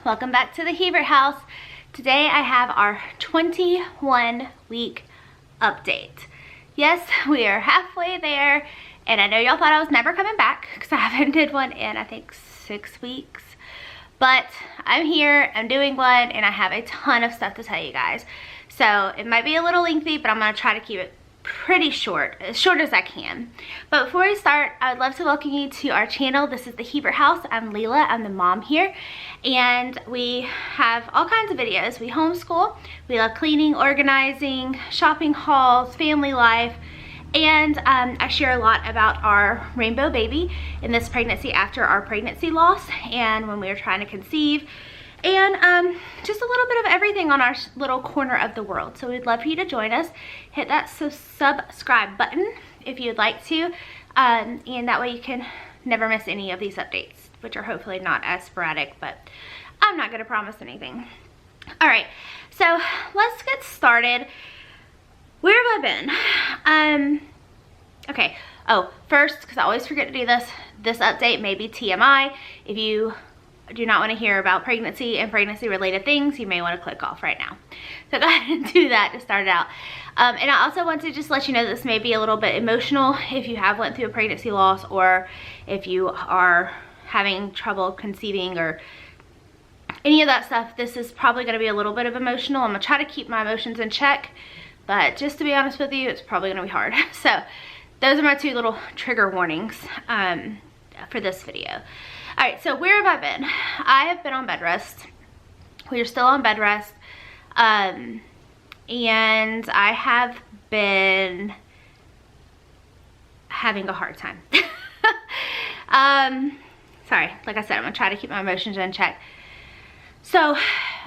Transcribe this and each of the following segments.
welcome back to the Hebert house. Today I have our 21-week update. Yes, we are halfway there, and I know y'all thought I was never coming back because I haven't did one in I think 6 weeks. But I'm here, I'm doing one, and I have a ton of stuff to tell you guys. So it might be a little lengthy, but I'm going to try to keep it pretty short, as short as I can. But before we start, I would love to welcome you to our channel. This is the Hebert house. I'm Lelia, I'm the mom here, and we have all kinds of videos. We homeschool, we love cleaning, organizing, shopping hauls, family life, and I share a lot about our rainbow baby in this pregnancy after our pregnancy loss and when we were trying to conceive, and just a little bit of everything on our little corner of the world. So we'd love for you to join us. Hit that subscribe button if you'd like to, and that way you can never miss any of these updates, which are hopefully not as sporadic, but I'm not going to promise anything. All right, so let's get started. Where have I been? Okay, oh, first, because I always forget to do this update may be TMI. If you do not want to hear about pregnancy and pregnancy related things, you may want to click off right now. So go ahead and do that to start it out. And I also want to just let you know this may be a little bit emotional if you have went through a pregnancy loss, or if you are having trouble conceiving or any of that stuff. This is probably going to be a little bit of emotional. I'm going to try to keep my emotions in check, but just to be honest with you, it's probably going to be hard. So those are my two little trigger warnings for this video. All right, so where have I been? I have been on bed rest. We are still on bed rest. And I have been having a hard time. Sorry, like I said, I'm gonna try to keep my emotions in check. So,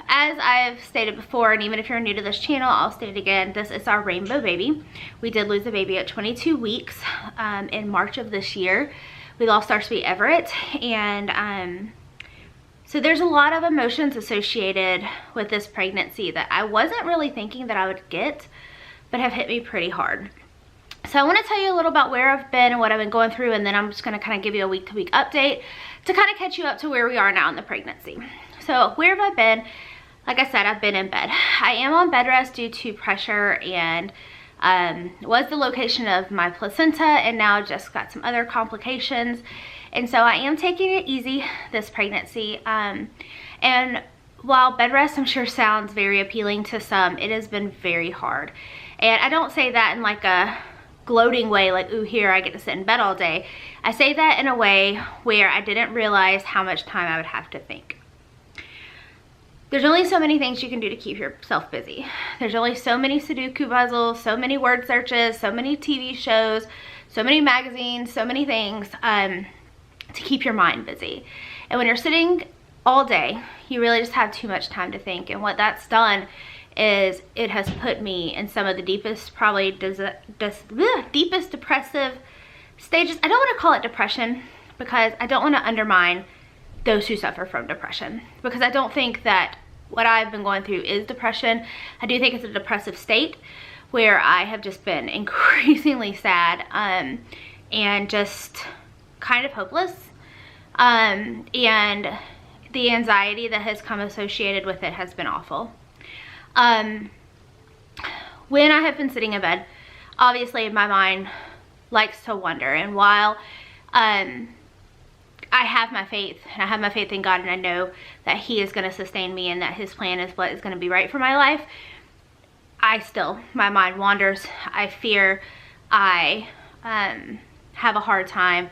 as I've stated before, and even if you're new to this channel, I'll state it again, this is our rainbow baby. We did lose a baby at 22 weeks in March of this year. We lost our sweet Everett, and so there's a lot of emotions associated with this pregnancy that I wasn't really thinking that I would get, but have hit me pretty hard. So I want to tell you a little about where I've been and what I've been going through, and then I'm just going to kind of give you a week-to-week update to kind of catch you up to where we are now in the pregnancy. So where have I been? Like I said, I've been in bed. I am on bed rest due to pressure, and was the location of my placenta, and now just got some other complications, and so I am taking it easy this pregnancy. And while bed rest I'm sure sounds very appealing to some, it has been very hard. And I don't say that in like a gloating way, like, ooh, here I get to sit in bed all day. I say that in a way where I didn't realize how much time I would have to think. There's only so many things you can do to keep yourself busy. There's only so many Sudoku puzzles, so many word searches, so many TV shows, so many magazines, so many things to keep your mind busy. And when you're sitting all day, you really just have too much time to think. And what that's done is it has put me in some of the deepest, probably deepest depressive stages. I don't want to call it depression because I don't want to undermine those who suffer from depression, because I don't think that what I've been going through is depression. I do think it's a depressive state where I have just been increasingly sad and just kind of hopeless, and the anxiety that has come associated with it has been awful. When I have been sitting in bed, obviously my mind likes to wander, and while I have my faith, and I have my faith in God, and I know that He is going to sustain me and that His plan is what is going to be right for my life, my mind wanders. I fear. I have a hard time.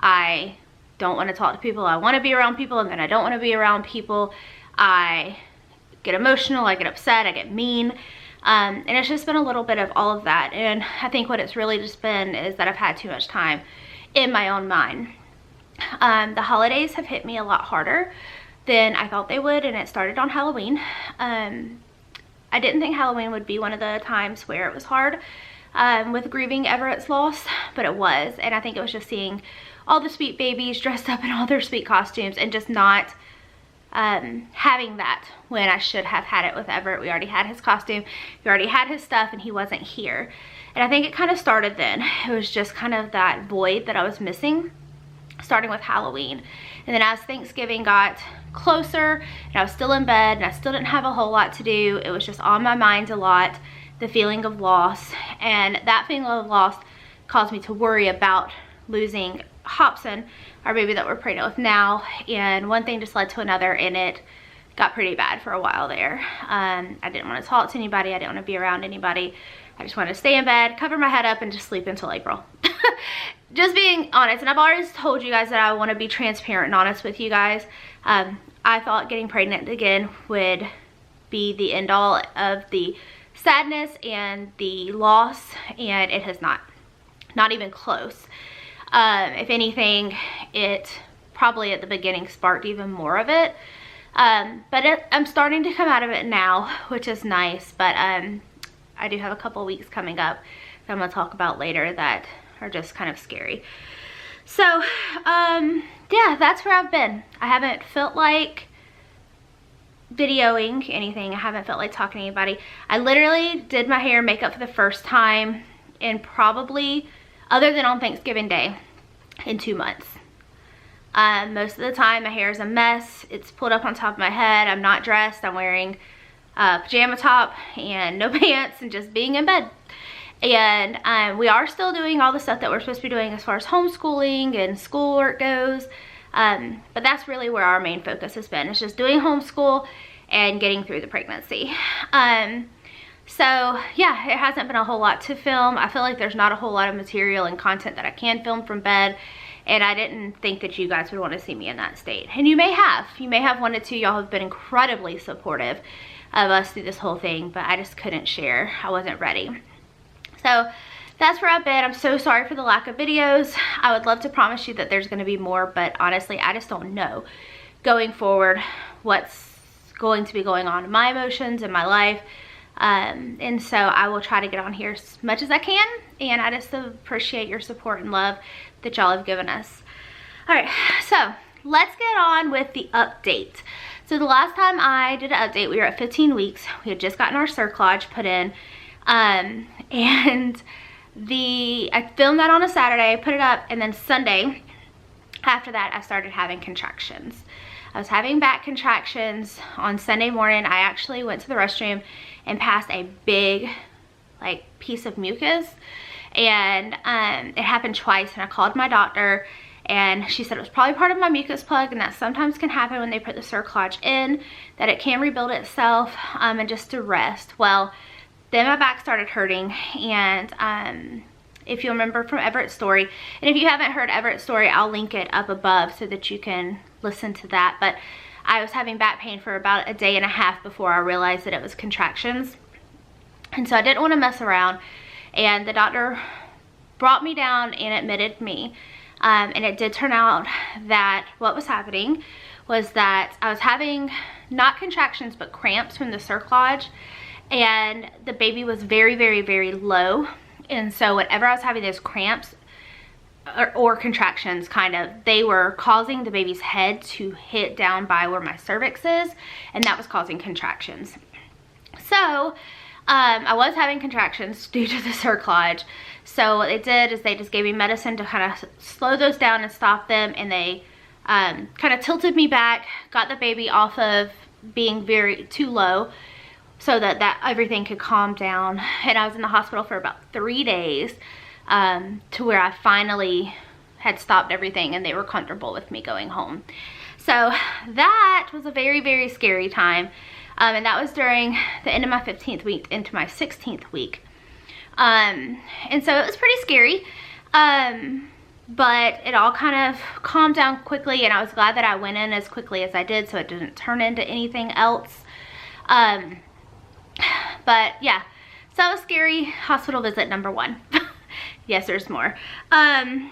I don't want to talk to people. I want to be around people, and then I don't want to be around people. I get emotional, I get upset, I get mean. And it's just been a little bit of all of that. And I think what it's really just been is that I've had too much time in my own mind. The holidays have hit me a lot harder than I thought they would, and it started on Halloween. I didn't think Halloween would be one of the times where it was hard with grieving Everett's loss, but it was. And I think it was just seeing all the sweet babies dressed up in all their sweet costumes and just not having that when I should have had it with Everett. We already had his costume, we already had his stuff, and he wasn't here. And I think it kind of started then. It was just kind of that void that I was missing. starting with Halloween. And then as Thanksgiving got closer and I was still in bed and I still didn't have a whole lot to do, it was just on my mind a lot, the feeling of loss. And that feeling of loss caused me to worry about losing Hobson, our baby that we're pregnant with now. And one thing just led to another, and it got pretty bad for a while there. I didn't want to talk to anybody. I didn't want to be around anybody. I just wanted to stay in bed, cover my head up, and just sleep until April. Just being honest, and I've always told you guys that I want to be transparent and honest with you guys. I thought getting pregnant again would be the end all of the sadness and the loss, and it has not even close. If anything, it probably at the beginning sparked even more of it. But I'm starting to come out of it now, which is nice. But I do have a couple weeks coming up that I'm going to talk about later that are just kind of scary. So, yeah, that's where I've been. I haven't felt like videoing anything. I haven't felt like talking to anybody. I literally did my hair and makeup for the first time in probably, other than on Thanksgiving Day, in 2 months. Most of the time my hair is a mess. It's pulled up on top of my head. I'm not dressed. I'm wearing a pajama top and no pants and just being in bed. And we are still doing all the stuff that we're supposed to be doing as far as homeschooling and schoolwork goes. But that's really where our main focus has been. It's just doing homeschool and getting through the pregnancy. So yeah, it hasn't been a whole lot to film. I feel like there's not a whole lot of material and content that I can film from bed. And I didn't think that you guys would want to see me in that state. And you may have wanted to. Y'all have been incredibly supportive of us through this whole thing, but I just couldn't share. I wasn't ready. So that's where I've been. I'm so sorry for the lack of videos. I would love to promise you that there's going to be more, but honestly, I just don't know going forward what's going to be going on in my emotions in my life. And so I will try to get on here as much as I can, and I just appreciate your support and love that y'all have given us. All right, so let's get on with the update. So the last time I did an update, we were at 15 weeks. We had just gotten our cerclage put in, and I filmed that on a Saturday, put it up, and then Sunday after that I started having contractions. I was having back contractions on Sunday morning. I actually went to the restroom and passed a big piece of mucus, and it happened twice, and I called my doctor and she said it was probably part of my mucus plug, and that sometimes can happen when they put the cerclage in, that it can rebuild itself, and just to rest. Well, then my back started hurting, and if you remember from Hebert's story, and if you haven't heard Hebert's story, I'll link it up above so that you can listen to that. But I was having back pain for about a day and a half before I realized that it was contractions. And so I didn't want to mess around, and the doctor brought me down and admitted me. And it did turn out that what was happening was that I was having not contractions but cramps from the cerclage, and the baby was very, very, very low. And so whenever I was having those cramps or contractions, kind of, they were causing the baby's head to hit down by where my cervix is, and that was causing contractions. So I was having contractions due to the cerclage. So what they did is they just gave me medicine to kind of slow those down and stop them, and they kind of tilted me back, got the baby off of being too low, so that everything could calm down. And I was in the hospital for about 3 days, to where I finally had stopped everything and they were comfortable with me going home. So that was a very, very scary time. And that was during the end of my 15th week into my 16th week. And so it was pretty scary. But it all kind of calmed down quickly, and I was glad that I went in as quickly as I did so it didn't turn into anything else. But yeah, so that was scary. Hospital visit number 1. Yes, there's more. In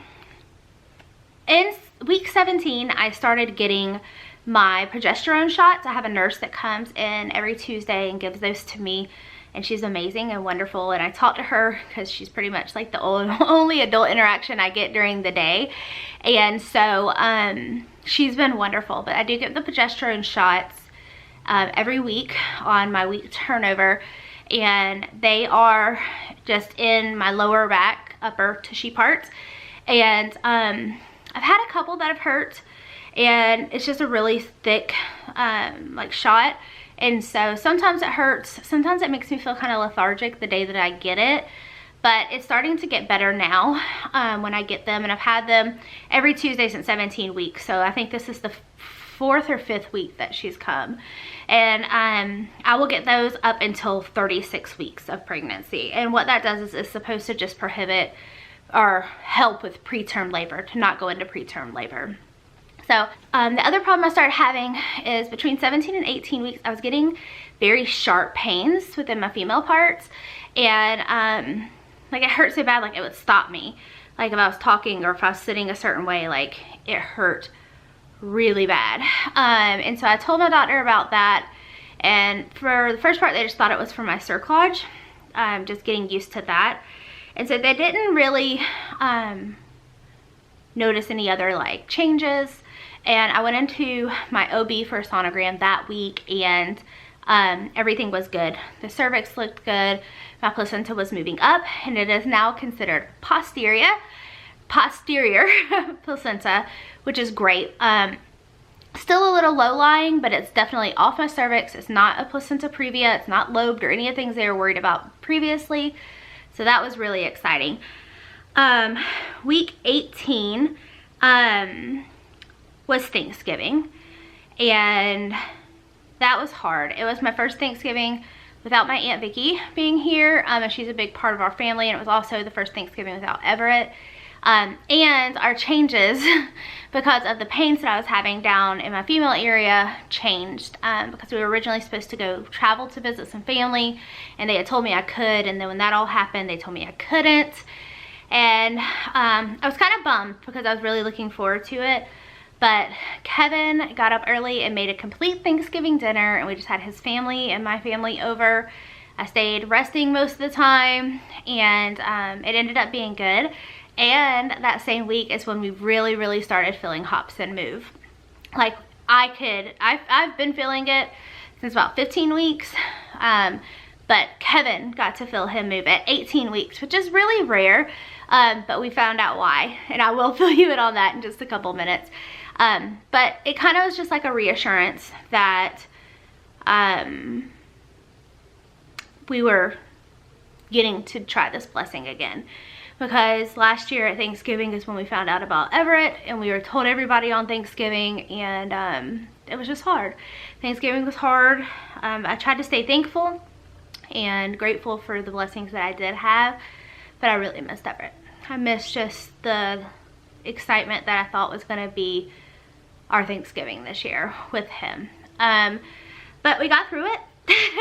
week 17, I started getting my progesterone shots. I have a nurse that comes in every Tuesday and gives those to me, and she's amazing and wonderful. And I talk to her because she's pretty much like the only adult interaction I get during the day. And so she's been wonderful. But I do get the progesterone shots every week on my week turnover, and they are just in my lower back, upper tushy parts. And I've had a couple that have hurt, and it's just a really thick like shot, and so sometimes it hurts, sometimes it makes me feel kind of lethargic the day that I get it, but it's starting to get better now when I get them, and I've had them every Tuesday since 17 weeks, so I think this is the 4th or 5th week that she's come, and I will get those up until 36 weeks of pregnancy, and what that does is it's supposed to just prohibit or help with preterm labor, to not go into preterm labor. So the other problem I started having is between 17 and 18 weeks, I was getting very sharp pains within my female parts, and like it hurt so bad, like it would stop me. Like if I was talking or if I was sitting a certain way, like it hurt really bad. And so I told my doctor about that, and for the first part, they just thought it was for my cerclage, just getting used to that. And so they didn't really notice any other like changes. And I went into my OB for a sonogram that week, and everything was good. The cervix looked good. My placenta was moving up, and it is now considered posterior placenta, which is great. Still a little low lying, but it's definitely off my cervix. It's not a placenta previa. It's not lobed or any of the things they were worried about previously. So that was really exciting. Week 18 was Thanksgiving, and that was hard. It was my first Thanksgiving without my Aunt Vicky being here, and she's a big part of our family, and it was also the first Thanksgiving without Everett. And our changes, because of the pains that I was having down in my female area, changed, because we were originally supposed to go travel to visit some family, and they had told me I could, and then when that all happened, they told me I couldn't, and I was kind of bummed because I was really looking forward to it. But Kevin got up early and made a complete Thanksgiving dinner, and we just had his family and my family over. I stayed resting most of the time, and it ended up being good. And that same week is when we really started feeling Hobson move. Like I've been feeling it since about 15 weeks, but Kevin got to feel him move at 18 weeks, which is really rare, but we found out why, and I will fill you in on that in just a couple minutes. But it kind of was just like a reassurance that we were getting to try this blessing again. Because last year at Thanksgiving is when we found out about Everett, and we were told everybody on Thanksgiving, and it was just hard. Thanksgiving was hard. I tried to stay thankful and grateful for the blessings that I did have, but I really missed Everett. I missed just the excitement that I thought was going to be our Thanksgiving this year with him. But we got through it.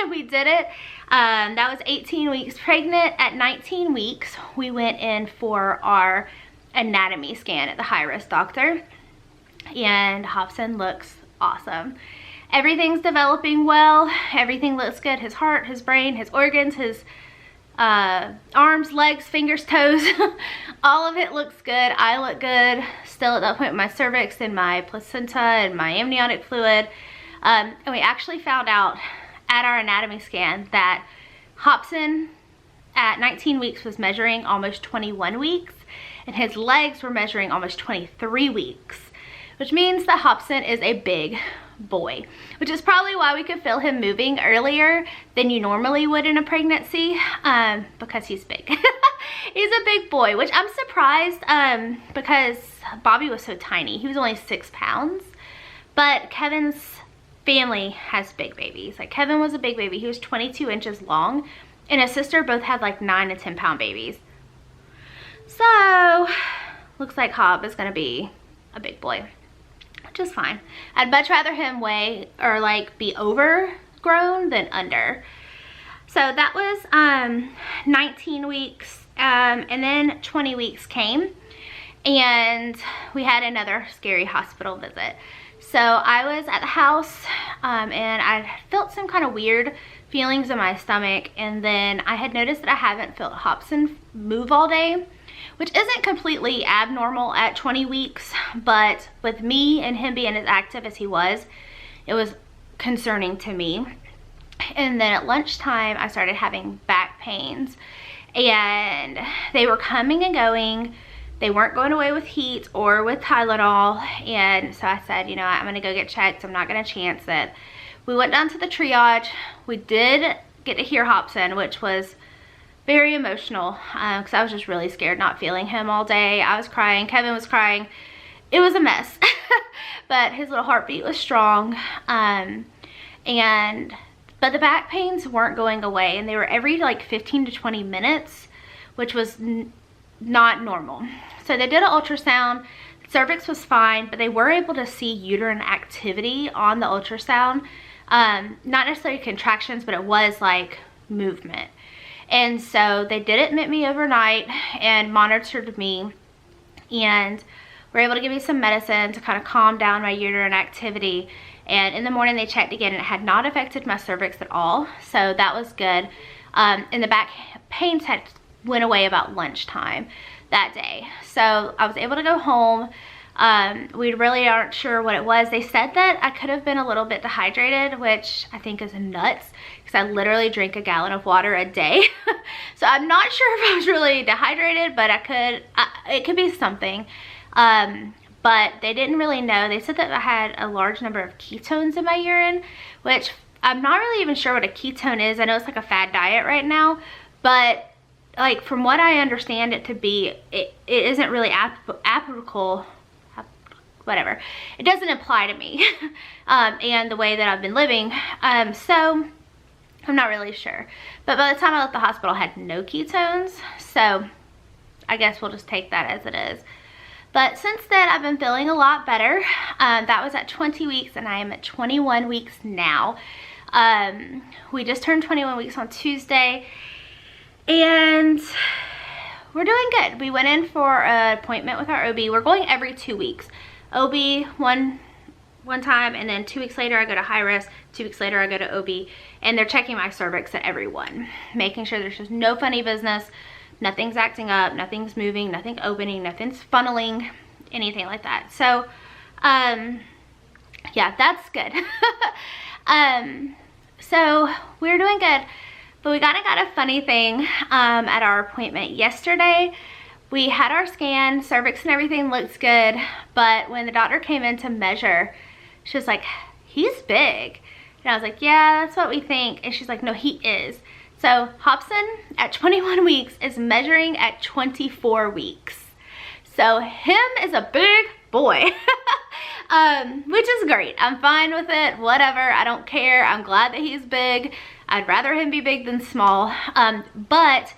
We did it. That was 18 weeks pregnant. At 19 weeks, we went in for our anatomy scan at the high-risk doctor, and Hobson looks awesome. Everything's developing well. Everything looks good. His heart, his brain, his organs, his arms, legs, fingers, toes, all of it looks good. I look good still at that point with my cervix and my placenta and my amniotic fluid. And we actually found out at our anatomy scan that Hobson at 19 weeks was measuring almost 21 weeks, and his legs were measuring almost 23 weeks, which means that Hobson is a big boy, which is probably why we could feel him moving earlier than you normally would in a pregnancy, because he's big. He's a big boy, which I'm surprised, because Bobby was so tiny. He was only 6 pounds, but Kevin's family has big babies. Like Kevin was a big baby. He was 22 inches long, and his sister both had like 9 to 10 pound babies. So looks like Hob is gonna be a big boy, which is fine. I'd much rather him weigh or like be overgrown than under. So that was 19 weeks, and then 20 weeks came, and we had another scary hospital visit. So I was at the house, and I felt some kind of weird feelings in my stomach, and then I had noticed that I haven't felt Hobson move all day, which isn't completely abnormal at 20 weeks, but with me and him being as active as he was, it was concerning to me. And then at lunchtime, I started having back pains, and they were coming and going They weren't going away with heat or with Tylenol, and so I said, you know, I'm gonna go get checked. I'm not gonna chance it. We went down to the triage. We did get to hear Hobson, which was very emotional because I was just really scared not feeling him all day. I was crying, Kevin was crying. It was a mess, but his little heartbeat was strong. But the back pains weren't going away, and they were every like 15 to 20 minutes, which was not normal. So they did an ultrasound. Cervix was fine, but they were able to see uterine activity on the ultrasound. Not necessarily contractions, but it was like movement. And so they did admit me overnight and monitored me, and were able to give me some medicine to kind of calm down my uterine activity. And in the morning they checked again, and it had not affected my cervix at all, so that was good. And the back pains had went away about lunchtime that day, so I was able to go home. We really aren't sure what it was. They said that I could have been a little bit dehydrated, which I think is nuts because I literally drink a gallon of water a day. So I'm not sure if I was really dehydrated, but it could be something. But they didn't really know. They said that I had a large number of ketones in my urine, which I'm not really even sure what a ketone is. I know it's like a fad diet right now, but like from what I understand it to be, it isn't really applicable. Whatever, it doesn't apply to me and the way that I've been living, so I'm not really sure. But by the time I left the hospital, I had no ketones, so I guess we'll just take that as it is. But since then, I've been feeling a lot better. That was at 20 weeks, and I am at 21 weeks now. We just turned 21 weeks on Tuesday, and we're doing good. We went in for an appointment with our OB. We're going every 2 weeks. OB one time, and then 2 weeks later I go to high risk, 2 weeks later I go to OB, and they're checking my cervix at every one, making sure there's just no funny business, nothing's acting up, nothing's moving, nothing opening, nothing's funneling, anything like that. So yeah, that's good. So we're doing good, but we kind of got a funny thing at our appointment yesterday. We had our scan, cervix and everything looks good, but when the doctor came in to measure, she was like, he's big. And I was like, yeah, that's what we think. And she's like, no, he is. So Hobson at 21 weeks is measuring at 24 weeks. So him is a big boy, which is great. I'm fine with it, whatever, I don't care. I'm glad that he's big. I'd rather him be big than small, but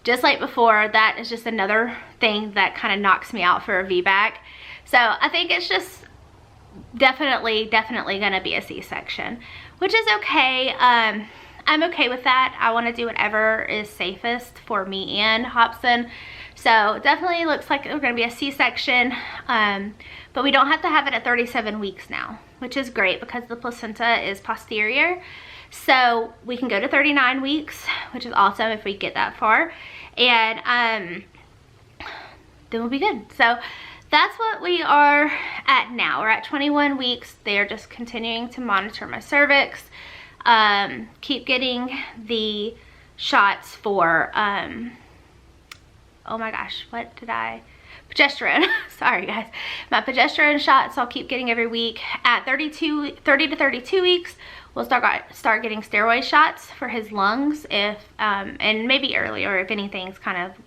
just like before, that is just another thing that kind of knocks me out for a VBAC. So I think it's just definitely gonna be a C-section, which is okay. I'm okay with that. I want to do whatever is safest for me and Hobson. So definitely looks like we're gonna be a C-section, but we don't have to have it at 37 weeks now, which is great because the placenta is posterior. So we can go to 39 weeks, which is awesome if we get that far, and then we'll be good. So that's what we are at now. We're at 21 weeks. They're just continuing to monitor my cervix, keep getting the shots for, oh my gosh, what did I? Progesterone. Sorry guys. My progesterone shots I'll keep getting every week. At 30 to 32 weeks, we'll start getting steroid shots for his lungs if, and maybe earlier if anything's kind of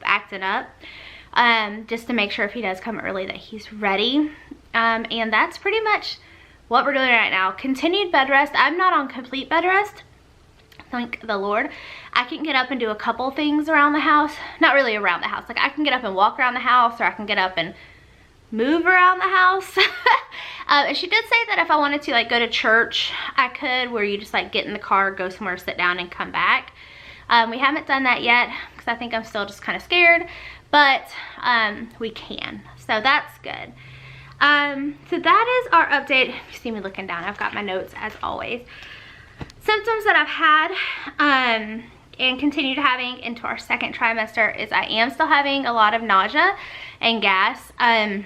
acting up, just to make sure if he does come early that he's ready. And that's pretty much what we're doing right now. Continued bed rest. I'm not on complete bed rest, thank the Lord. I can get up and do a couple things around the house. Not really around the house. Like I can get up and walk around the house, or I can get up and move around the house. And she did say that if I wanted to like go to church, I could, where you just like get in the car, go somewhere, sit down and come back. We haven't done that yet because I think I'm still just kind of scared, but we can. So that's good. So that is our update. If you see me looking down, I've got my notes as always. Symptoms that I've had and continued having into our second trimester is I am still having a lot of nausea and gas, and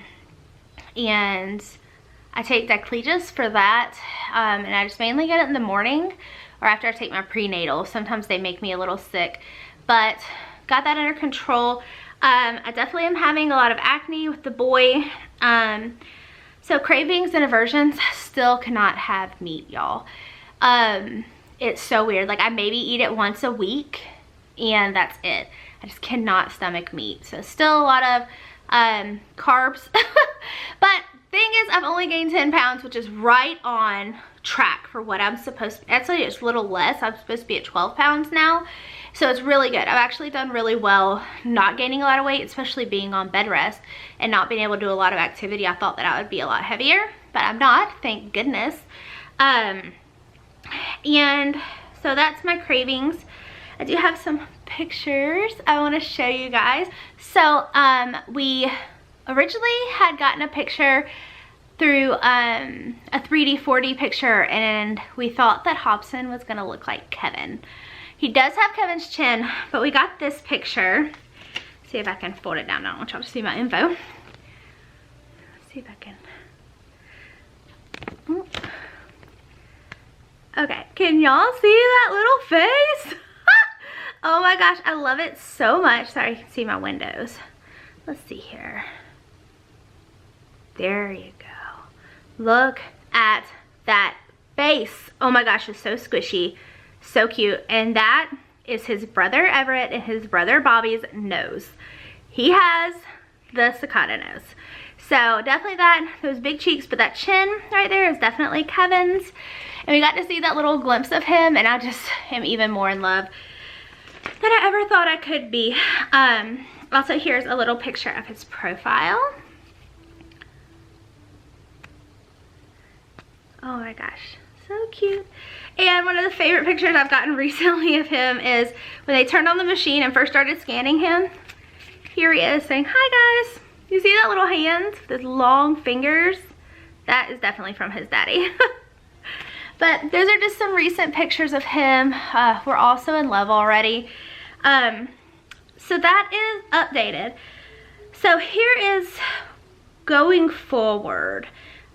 I take Diclegis for that, and I just mainly get it in the morning or after I take my prenatal. Sometimes they make me a little sick, but got that under control. I definitely am having a lot of acne with the boy. So cravings and aversions, still cannot have meat, y'all. It's so weird. Like, I maybe eat it once a week and that's it. I just cannot stomach meat. So still a lot of carbs. But thing is, I've only gained 10 pounds, which is right on track for what I'm supposed to. Actually, it's a little less. I'm supposed to be at 12 pounds now. So it's really good. I've actually done really well not gaining a lot of weight, especially being on bed rest and not being able to do a lot of activity. I thought that I would be a lot heavier, but I'm not, thank goodness. And so that's my cravings. I do have some pictures I want to show you guys. So we originally had gotten a picture through a 3D 4D picture, and we thought that Hobson was gonna look like Kevin. He does have Kevin's chin, but we got this picture. See if I can fold it down. I don't want y'all to see my info. Let's see if I can. Okay, can y'all see that little face? Oh my gosh, I love it so much. Sorry, you can see my windows. Let's see here. There you go. Look at that face. Oh my gosh, it's so squishy, so cute. And that is his brother Everett and his brother Bobby's nose. He has the cicada nose. So definitely that, those big cheeks, but that chin right there is definitely Kevin's. And we got to see that little glimpse of him, and I just am even more in love than I ever thought I could be. Also, here's a little picture of his profile. Oh my gosh, so cute. And one of the favorite pictures I've gotten recently of him is when they turned on the machine and first started scanning him. Here he is saying, "Hi guys." You see that little hands with his long fingers? That is definitely from his daddy. But those are just some recent pictures of him. We're also in love already. So that is updated. So here is going forward.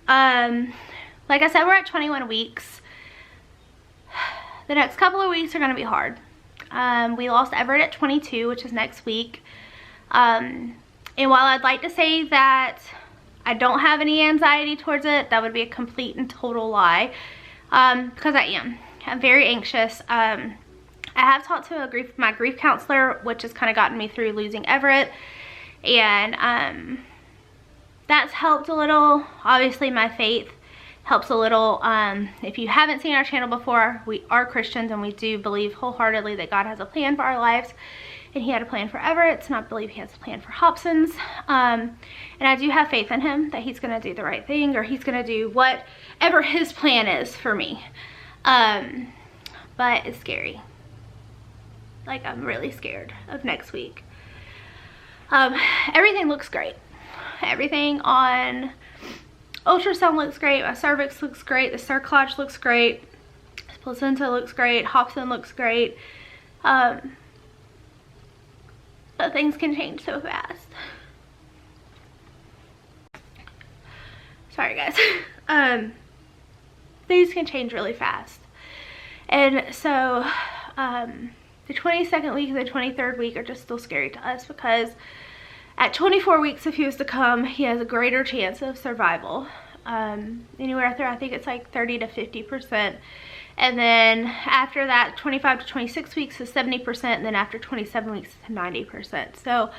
Like I said, we're at 21 weeks. The next couple of weeks are going to be hard. We lost Everett at 22, which is next week. And while I'd like to say that I don't have any anxiety towards it, that would be a complete and total lie. Because I am. I'm very anxious. I have talked to my grief counselor, which has kind of gotten me through losing Everett. And that's helped a little. Obviously, my faith helps a little. If you haven't seen our channel before, we are Christians and we do believe wholeheartedly that God has a plan for our lives. And he had a plan for Everett's, and I believe he has a plan for Hobson's. And I do have faith in him that he's going to do the right thing, or he's going to do whatever his plan is for me. But it's scary. Like, I'm really scared of next week. Everything looks great. Everything on ultrasound looks great. My cervix looks great. The cerclage looks great. The placenta looks great. Hobson looks great. But things can change so fast. Sorry guys. Things can change really fast. And so the 22nd week and the 23rd week are just still scary to us, because at 24 weeks, if he was to come, he has a greater chance of survival. Anywhere through, I think it's like 30 to 50%. And then after that, 25 to 26 weeks is 70%. And then after 27 weeks, it's 90%. So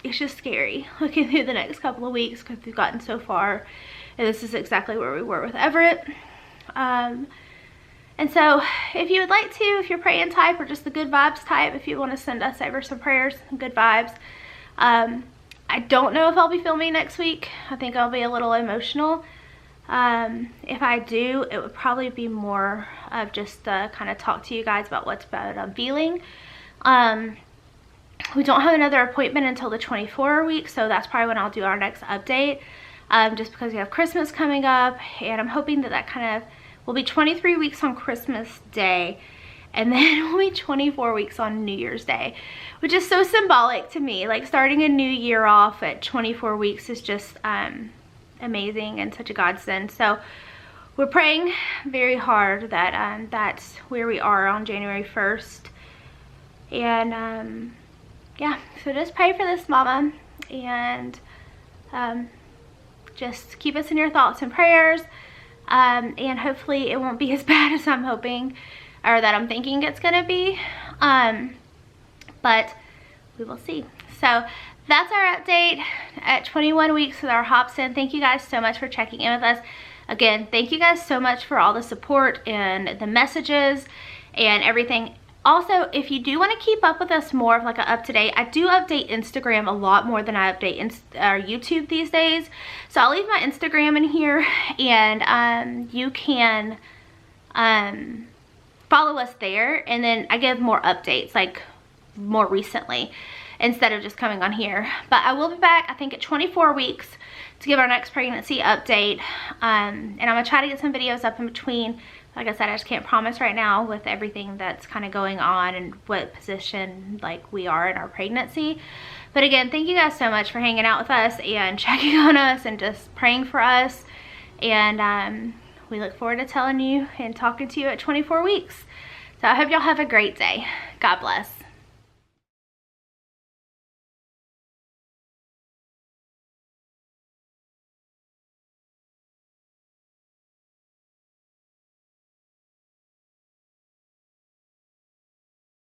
it's just scary looking through the next couple of weeks, because we've gotten so far. And this is exactly where we were with Everett. And so if you would like to, if you're praying type or just the good vibes type, if you want to send us over some prayers and good vibes. I don't know if I'll be filming next week. I think I'll be a little emotional. If I do, it would probably be more of just kind of talk to you guys about what I'm feeling. We don't have another appointment until the 24 week, so that's probably when I'll do our next update. Just because we have Christmas coming up, and I'm hoping that that kind of will be 23 weeks on Christmas Day, and then we'll be 24 weeks on New Year's Day, which is so symbolic to me. Like, starting a new year off at 24 weeks is just amazing and such a godsend. So we're praying very hard that that's where we are on January 1st. And yeah, so just pray for this mama, and just keep us in your thoughts and prayers, and hopefully it won't be as bad as I'm hoping, or that I'm thinking it's gonna be, but we will see. So that's our update at 21 weeks with our Hobson. Thank you guys so much for checking in with us. Again, thank you guys so much for all the support and the messages and everything. Also, if you do want to keep up with us more of like an up-to-date, I do update Instagram a lot more than I update YouTube these days. So I'll leave my Instagram in here, and you can follow us there, and then I give more updates, like more recently, instead of just coming on here. But I will be back, I think, at 24 weeks to give our next pregnancy update, and I'm gonna try to get some videos up in between. Like I said, I just can't promise right now with everything that's kind of going on and what position like we are in our pregnancy. But again, thank you guys so much for hanging out with us and checking on us and just praying for us. And we look forward to telling you and talking to you at 24 weeks. So I hope y'all have a great day. God bless.